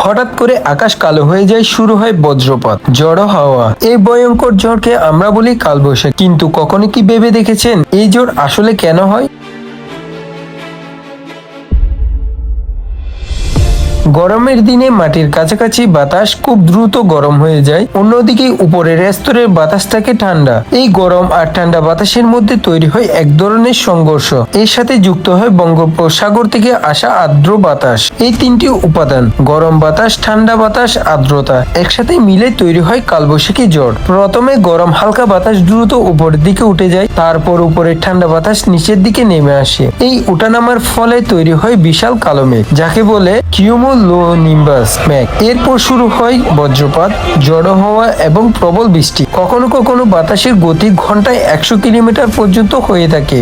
হঠাৎ করে আকাশ কালো হয়ে যায়, শুরু হয় বজ্রপাত, ঝড়ো হাওয়া। এই ভয়ঙ্কর ঝড়কে আমরা বলি কালবৈশাখী। কিন্তু কখনো কি ভেবে দেখেছেন এই ঝড় আসলে কেন হয়? গরমের দিনে মাটির কাছাকাছি বাতাস খুব দ্রুত গরম হয়ে যায়, অন্যদিকে উপরের স্তরের বাতাস থাকে ঠান্ডা। এই গরম আর ঠান্ডা বাতাসের মধ্যে তৈরি হয় এক ধরনের সংঘর্ষ। এর সাথে যুক্ত হয় বঙ্গোপসাগর থেকে আসা আর্দ্র বাতাস। এই তিনটি উপাদান, গরম বাতাস, ঠান্ডা বাতাস, আর্দ্রতা, একসাথে মিলে তৈরি হয় কালবৈশাখী ঝড়। প্রথমে গরম হালকা বাতাস দ্রুত উপরের দিকে উঠে যায়, তারপর উপরের ঠান্ডা বাতাস নিচের দিকে নেমে আসে। এই উঠানামার ফলে তৈরি হয় বিশাল কালো মেঘ, যাকে বলে কিউমুলোনিম্বাস মেঘ। এরপর শুরু হয় বজ্রপাত, ঝড়ো হাওয়া এবং প্রবল বৃষ্টি। কখনো কখনো বাতাসের গতি ঘন্টায় 100 কিলোমিটার পর্যন্ত হয়ে থাকে।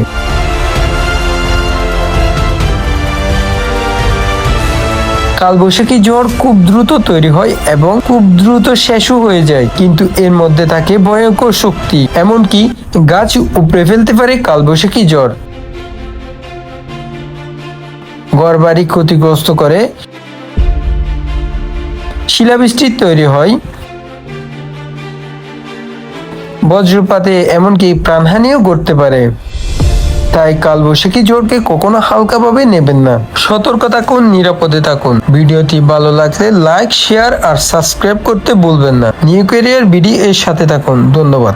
কালবৈশাখী ঝড় খুব দ্রুত তৈরি হয় এবং খুব দ্রুত শেষও হয়ে যায়, কিন্তু এর মধ্যে থাকে ভয়ঙ্কর শক্তি। এমনকি গাছ উপড়ে ফেলতে পারে কালবৈশাখী ঝড়, ঘরবাড়ি ক্ষতিগ্রস্ত করে, শিলাবৃষ্টি তৈরি হয়, বজ্রপাতে এমনকি প্রাণহানিও ঘটতে পারে। তাই কালবৈশাখী ঝড়কে কখনো হালকাভাবে নেবেন না। সতর্ক থাকুন, নিরাপদে থাকুন। ভিডিওটি ভালো লাগলে লাইক, শেয়ার আর সাবস্ক্রাইব করতে ভুলবেন না। নিউ ক্যারিয়ার বিডি এর সাথে থাকুন। ধন্যবাদ।